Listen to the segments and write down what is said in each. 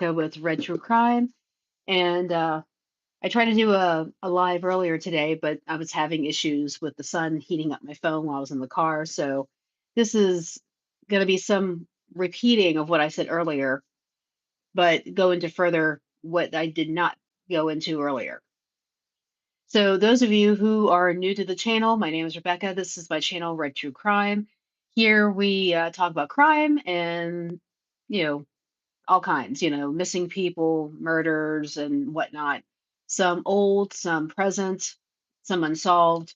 Rebecca with Red True Crime. And I tried to do a live earlier today, but I was having issues with the sun heating up my phone while I was in the car. So this is going to be some repeating of what I said earlier, but go into further what I did not go into earlier. So those of you who are new to the channel, my name is Rebecca. This is my channel, Red True Crime. Here we talk about crime and, you know, all kinds, missing people, murders, and whatnot. Some old, some present, some unsolved,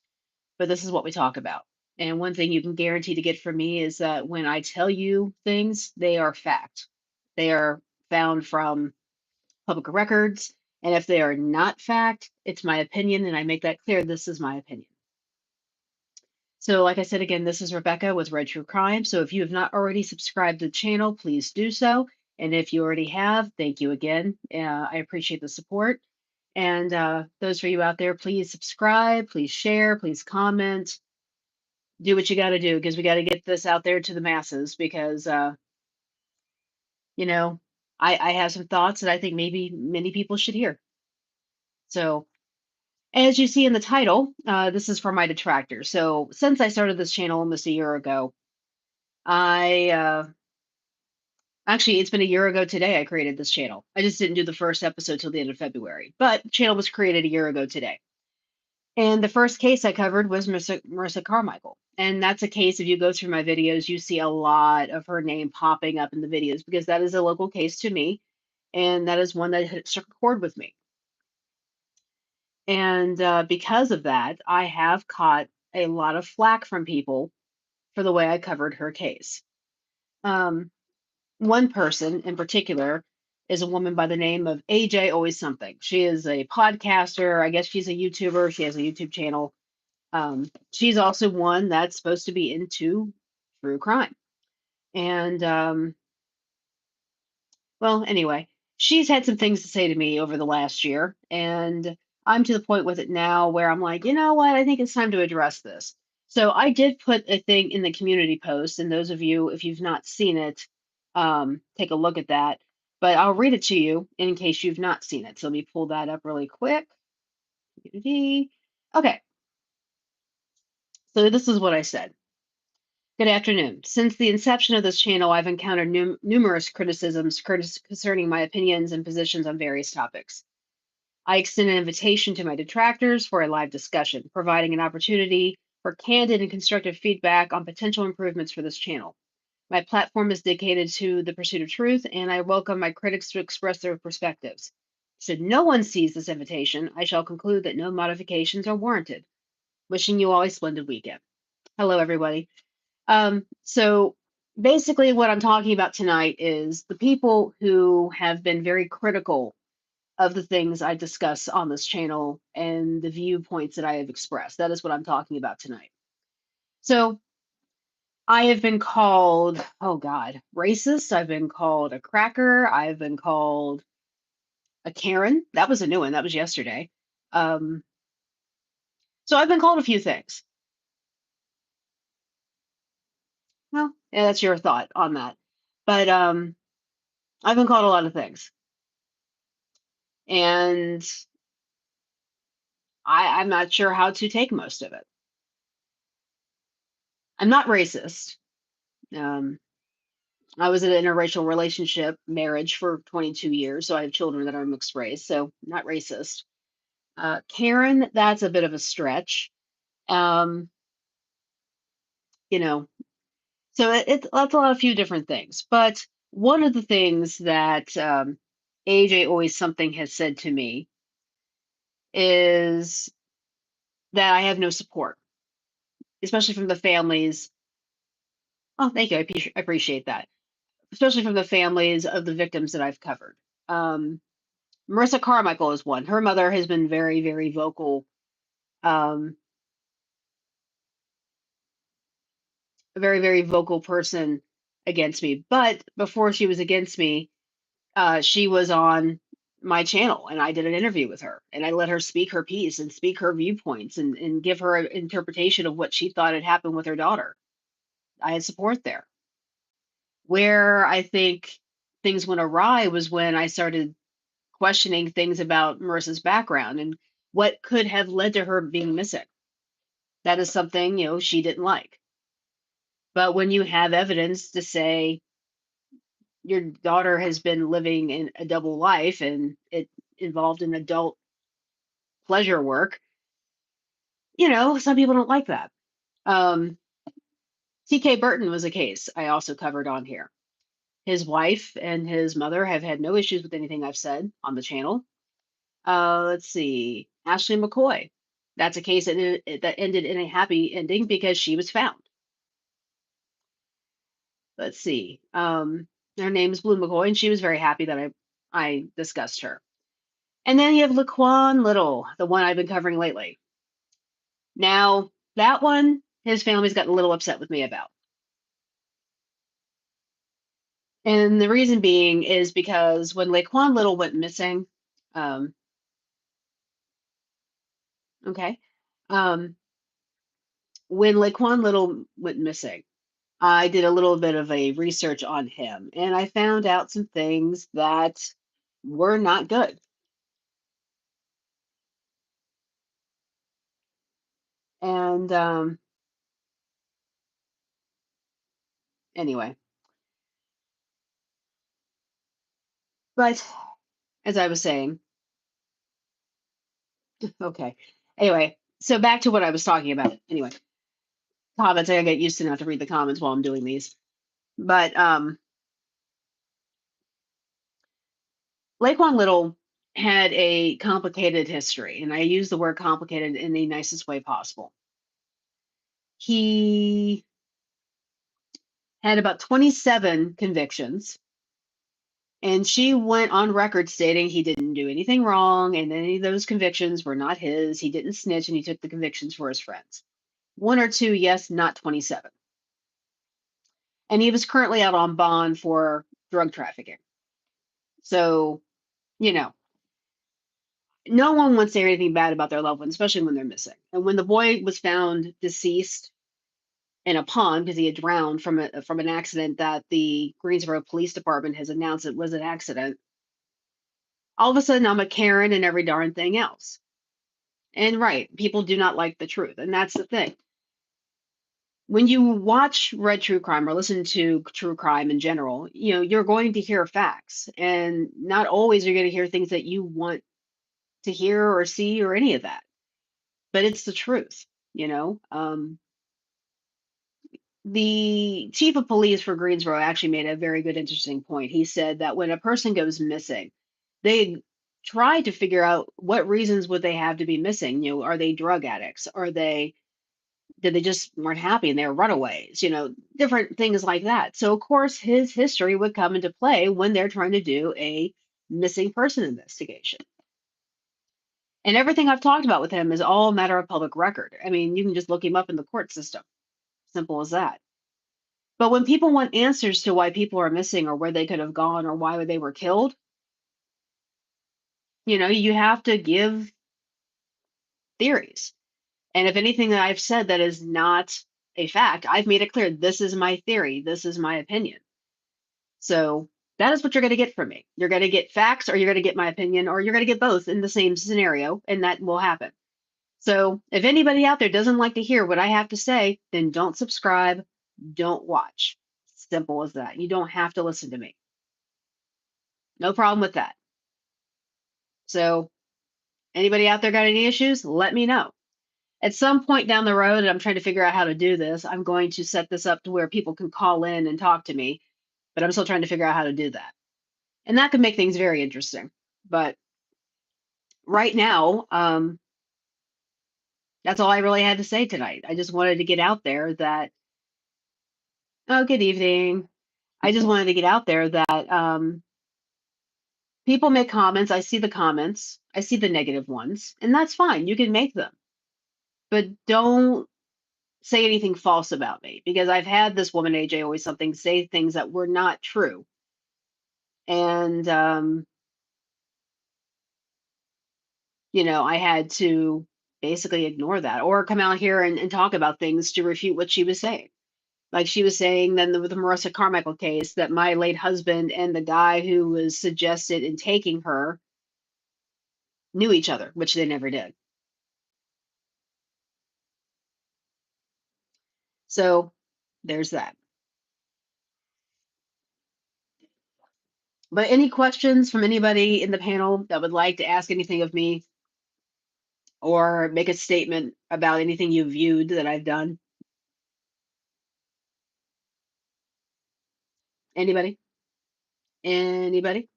but this is what we talk about. And one thing you can guarantee to get from me is that when I tell you things, they are fact. They are found from public records. And if they are not fact, it's my opinion. And I make that clear. This is my opinion. So, like I said again, this is Rebecca with Red True Crime. So, if you have not already subscribed to the channel, please do so. And if you already have, thank you again. I appreciate the support. And those for you out there, please subscribe, please share, please comment, do what you got to do because we got to get this out there to the masses because, you know, I have some thoughts that I think maybe many people should hear. So, as you see in the title, this is for my detractors. So, since I started this channel almost a year ago, I actually, it's been a year ago today I created this channel. I just didn't do the first episode till the end of February, but the channel was created a year ago today. And the first case I covered was Marissa Carmichael. And that's a case, if you go through my videos, you see a lot of her name popping up in the videos because that is a local case to me. And that is one that hit struck a chord with me. And because of that, I have caught a lot of flack from people for the way I covered her case. One person in particular is a woman by the name of AJ Always Something. She is a podcaster. I guess she's a YouTuber. She has a YouTube channel. She's also one that's supposed to be into true crime. And well, anyway, she's had some things to say to me over the last year. And I'm to the point with it now where I'm like, you know what? I think it's time to address this. So I did put a thing in the community post. And those of you, if you've not seen it, take a look at that. But I'll read it to you in case you've not seen it. So let me pull that up really quick. Community. Okay. So this is what I said. Good afternoon. Since the inception of this channel, I've encountered numerous criticisms concerning my opinions and positions on various topics. I extend an invitation to my detractors for a live discussion, providing an opportunity for candid and constructive feedback on potential improvements for this channel. My platform is dedicated to the pursuit of truth, and I welcome my critics to express their perspectives. Should no one seize this invitation, I shall conclude that no modifications are warranted. Wishing you all a splendid weekend. Hello, everybody. So basically, what I'm talking about tonight is the people who have been very critical of the things I discuss on this channel and the viewpoints that I have expressed. That is what I'm talking about tonight. So I have been called, oh God, racist. I've been called a cracker. I've been called a Karen. That was a new one. That was yesterday. Um, so I've been called a few things. Well, yeah, that's your thought on that. But I've been called a lot of things. And I'm not sure how to take most of it. I'm not racist. Um, I was in an interracial relationship, marriage for 22 years, so I have children that are mixed race, so not racist. Karen, that's a bit of a stretch. Um, you know, so that's a lot of few different things. But one of the things that AJ Always Something has said to me is that I have no support, especially from the families. Oh, thank you. I appreciate that. Especially from the families of the victims that I've covered. Um, Marissa Carmichael is one. Her mother has been very, very vocal, a very, very vocal person against me. But before she was against me, she was on my channel and I did an interview with her and I let her speak her piece and speak her viewpoints and give her an interpretation of what she thought had happened with her daughter. I had support there. Where I think things went awry was when I started questioning things about Marissa's background and what could have led to her being missing. That is something, she didn't like. But when you have evidence to say your daughter has been living in a double life and it involved in adult pleasure work, some people don't like that. TK Burton was a case I also covered on here. His wife and his mother have had no issues with anything I've said on the channel. Let's see, Ashley McCoy. That's a case that ended in a happy ending because she was found. Let's see. Her name is Blue McCoy, and she was very happy that I discussed her. And then you have Laquan Little, the one I've been covering lately. Now, that one, his family's gotten a little upset with me about. And the reason being is because when Laquan Little went missing, um, okay, um, when Laquan Little went missing, I did a little bit of a research on him, and I found out some things that were not good. And anyway, but as I was saying, okay. Anyway, so back to what I was talking about. Anyway, comments. I gotta get used to not to read the comments while I'm doing these. But Laquan Little had a complicated history, and I use the word complicated in the nicest way possible. He had about 27 convictions, and she went on record stating he didn't do anything wrong, and any of those convictions were not his. He didn't snitch, and he took the convictions for his friends. One or two, yes, not 27. And he was currently out on bond for drug trafficking. So, you know, no one wants to hear anything bad about their loved one, especially when they're missing. And when the boy was found deceased in a pond because he had drowned from an accident that the Greensboro Police Department has announced it was an accident, all of a sudden I'm a Karen and every darn thing else. And right, people do not like the truth, and that's the thing. When you watch Red True Crime or listen to true crime in general, you're going to hear facts, and not always you're going to hear things that you want to hear or see or any of that. But it's the truth, you know. The chief of police for Greensboro actually made a very good, interesting point. He said that when a person goes missing, they try to figure out what reasons would they have to be missing. Are they drug addicts? Did they just weren't happy and they were runaways? Different things like that. So of course his history would come into play when they're trying to do a missing person investigation. And everything I've talked about with him is all a matter of public record. I mean, you can just look him up in the court system. Simple as that. But when people want answers to why people are missing or where they could have gone or why they were killed, you have to give theories. And if anything that I've said that is not a fact, I've made it clear this is my theory, this is my opinion. So that is what you're going to get from me. You're going to get facts, or you're going to get my opinion, or you're going to get both in the same scenario, and that will happen. So if anybody out there doesn't like to hear what I have to say, then don't subscribe, don't watch. Simple as that. You don't have to listen to me. No problem with that. So anybody out there got any issues? Let me know. At some point down the road, and I'm trying to figure out how to do this, I'm going to set this up to where people can call in and talk to me, but I'm still trying to figure out how to do that. And that could make things very interesting. But right now, that's all I really had to say tonight. I just wanted to get out there that, oh, good evening. I just wanted to get out there that people make comments. I see the comments, I see the negative ones, and that's fine. You can make them. But don't say anything false about me, because I've had this woman, AJ Always Something, say things that were not true. And, I had to basically ignore that or come out here and talk about things to refute what she was saying. Like she was saying then with the Marissa Carmichael case that my late husband and the guy who was suggested in taking her knew each other, which they never did. So there's that. But any questions from anybody in the panel that would like to ask anything of me or make a statement about anything you viewed that I've done? Anybody? Anybody?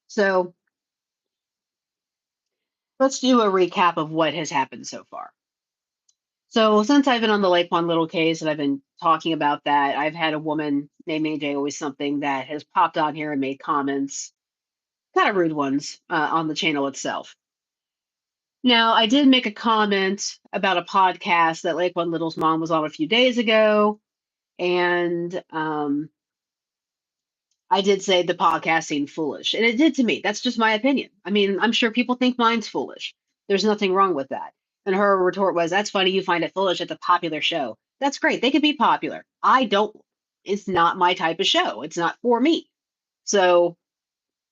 So let's do a recap of what has happened so far. So since I've been on the Lake One Little case and I've been talking about that, I've had a woman named AJ Always Something that has popped on here and made comments, kind of rude ones, on the channel itself. Now, I did make a comment about a podcast that Lake One Little's mom was on a few days ago, and I did say the podcast seemed foolish, and it did to me. That's just my opinion. I mean, I'm sure people think mine's foolish. There's nothing wrong with that. And her retort was, "That's funny you find it foolish. It's a popular show. That's great. They could be popular. I don't. It's not my type of show. It's not for me." So,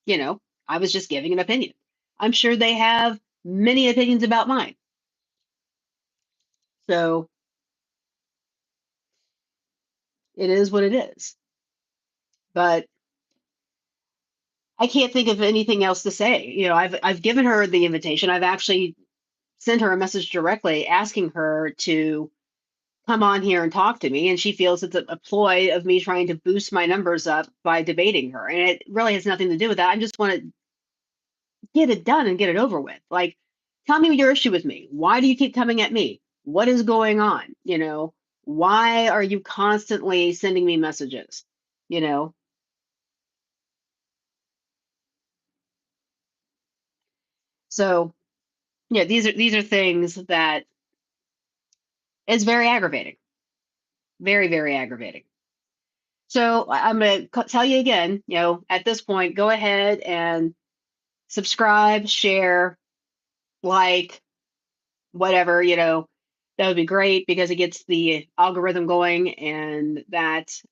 you know, I was just giving an opinion. I'm sure they have many opinions about mine. So it is what it is. But I can't think of anything else to say. I've given her the invitation. I've actually sent her a message directly asking her to come on here and talk to me, and she feels it's a ploy of me trying to boost my numbers up by debating her, and it really has nothing to do with that. I just want to get it done and get it over with. Like, tell me your issue with me. Why do you keep coming at me? What is going on? Why are you constantly sending me messages? you know so yeah, these are things that is very aggravating, very, very aggravating. So I'm going to tell you again, at this point, go ahead and subscribe, share, like, whatever, that would be great because it gets the algorithm going, and that,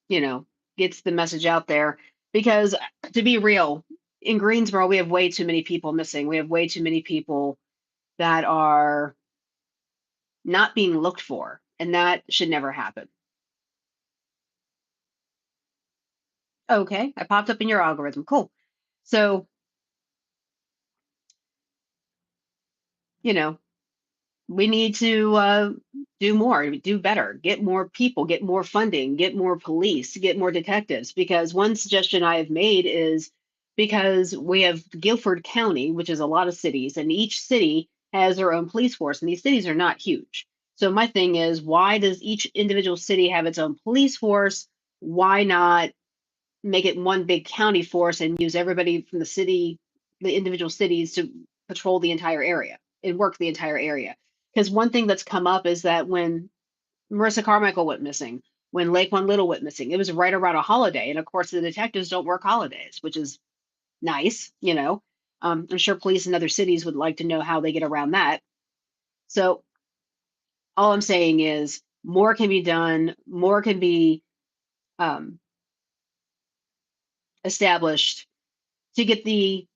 you know, gets the message out there. Because to be real, in Greensboro, we have way too many people missing. We have way too many people that are not being looked for, and that should never happen. Okay, I popped up in your algorithm. Cool. So, you know, we need to do more, do better, get more people, get more funding, get more police, get more detectives. Because one suggestion I have made is because we have Guilford County, which is a lot of cities, and each city has their own police force, and these cities are not huge. So my thing is, why does each individual city have its own police force? Why not make it one big county force and use everybody from the individual cities to patrol the entire area and work the entire area? Because one thing that's come up is that when Marissa Carmichael went missing, when Lake One Little went missing, it was right around a holiday. And of course, the detectives don't work holidays, which is nice. I'm sure police in other cities would like to know how they get around that. So all I'm saying is more can be done, more can be um, established to get the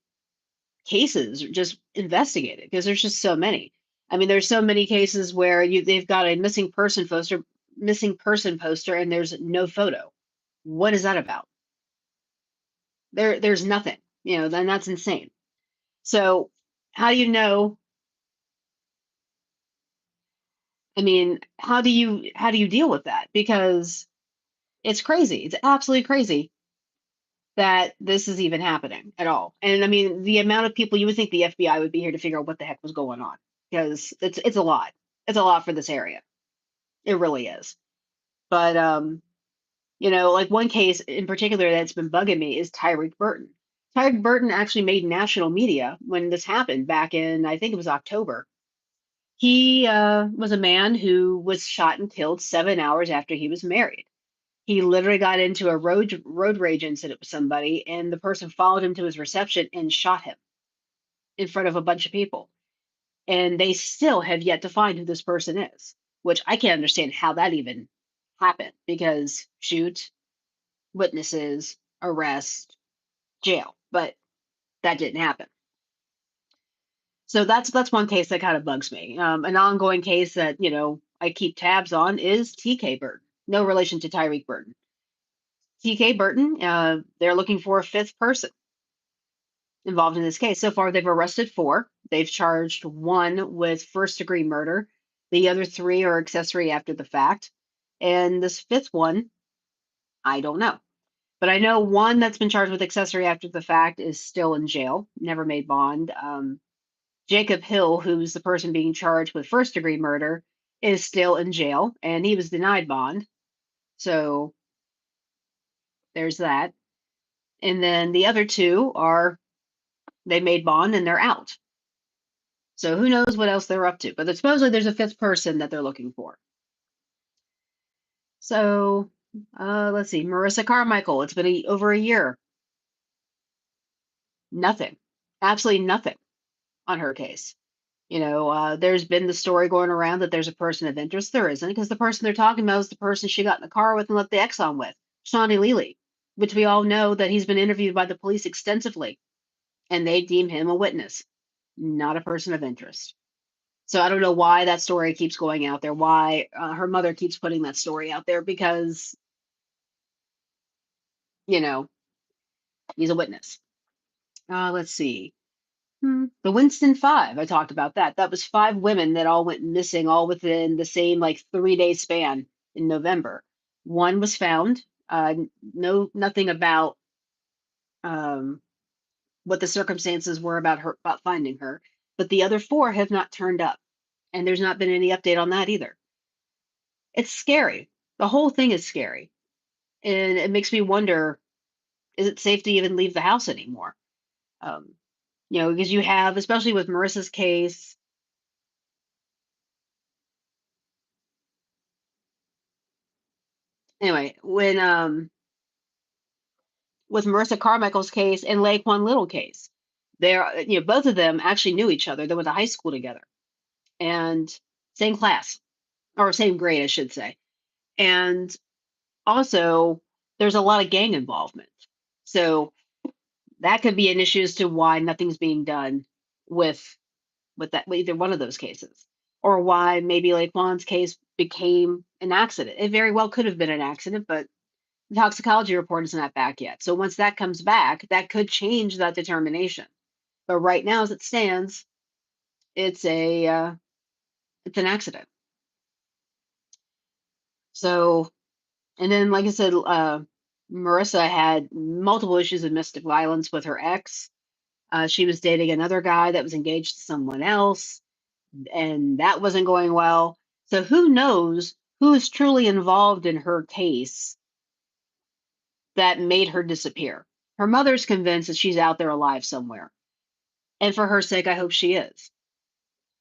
cases just investigated, because there's just so many. I mean, there's so many cases where they've got a missing person poster and there's no photo. What is that about? There's nothing. Then that's insane. So how do you know? I mean, how do you deal with that? Because it's crazy. It's absolutely crazy that this is even happening at all. And I mean, the amount of people, you would think the FBI would be here to figure out what the heck was going on, because it's a lot. It's a lot for this area. It really is. But like one case in particular that's been bugging me is Tyreek Burton. Tyreek Burton actually made national media when this happened back in, I think it was October. He was a man who was shot and killed 7 hours after he was married. He literally got into a road rage incident with somebody, and the person followed him to his reception and shot him. in front of a bunch of people. And they still have yet to find who this person is, which I can't understand how that even happened because shoot, witnesses, arrest, jail, but that didn't happen. So that's one case that kind of bugs me. An ongoing case that I keep tabs on is TK Burton. No relation to Tyreek Burton. TK Burton. They're looking for a fifth person involved in this case. So far, they've arrested four. They've charged one with first degree murder. The other three are accessory after the fact, and this fifth one, I don't know. But I know one that's been charged with accessory after the fact is still in jail, never made bond. Jacob Hill, who's the person being charged with first degree murder, is still in jail and he was denied bond. So there's that. And then the other two they made bond and they're out. So who knows what else they're up to. But supposedly there's a fifth person that they're looking for. So let's see. Marissa Carmichael, it's been over a year. Nothing. Absolutely nothing on her case. There's been the story going around that there's a person of interest. There isn't, because the person they're talking about is the person she got in the car with and left the Exxon with, Shawnee Leely, which we all know that he's been interviewed by the police extensively, and they deem him a witness, not a person of interest. So I don't know why that story keeps going out there, why her mother keeps putting that story out there, because, you know, he's a witness. Let's see. The Winston Five, I talked about that. That was five women that all went missing, all within the same like 3 day span in November. One was found. Nothing about what the circumstances were about finding her. But the other four have not turned up, and there's not been any update on that either. It's scary. The whole thing is scary, and it makes me wonder: is it safe to even leave the house anymore? Um, because you have, especially with Marissa's case. Anyway, when with Marissa Carmichael's case and Laquan Little case, they're both of them actually knew each other. They went to high school together and same class or same grade, I should say. And also, there's a lot of gang involvement, so that could be an issue as to why nothing's being done with with either one of those cases, or why maybe Laquan's case became an accident. It very well could have been an accident, but the toxicology report is not back yet. So once that comes back, that could change that determination. But right now, as it stands, it's it's an accident. So, and then like I said, Marissa had multiple issues of domestic violence with her ex. She was dating another guy that was engaged to someone else, and that wasn't going well. So who knows who is truly involved in her case that made her disappear? Her mother's convinced that she's out there alive somewhere. And for her sake, I hope she is.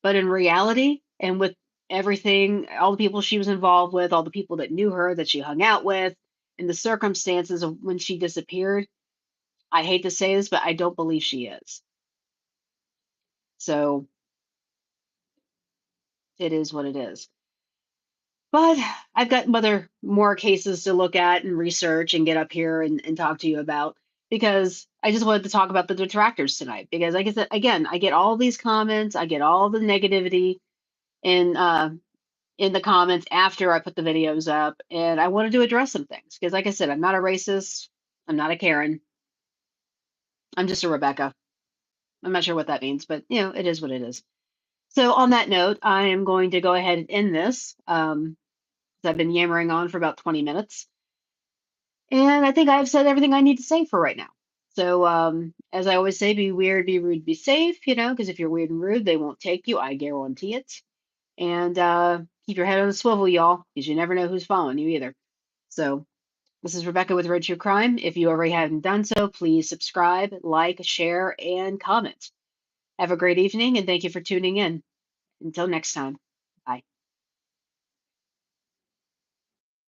But in reality, and with everything, all the people she was involved with, all the people that knew her, that she hung out with, and the circumstances of when she disappeared, I hate to say this, but I don't believe she is. So it is what it is. But I've got more cases to look at and research and get up here and talk to you about, because I just wanted to talk about the detractors tonight. Because like I said, again, I get all these comments, I get all the negativity in the comments after I put the videos up, and I wanted to address some things. Because like I said, I'm not a racist, I'm not a Karen, I'm just a Rebecca. I'm not sure what that means, but it is what it is. So on that note, I am going to go ahead and end this. I've been yammering on for about 20 minutes. And I think I've said everything I need to say for right now. So, as I always say, be weird, be rude, be safe, because if you're weird and rude, they won't take you. I guarantee it. And keep your head on a swivel, y'all, because you never know who's following you either. So, this is Rebecca with Road to Crime. If you already haven't done so, please subscribe, like, share, and comment. Have a great evening, and thank you for tuning in. Until next time.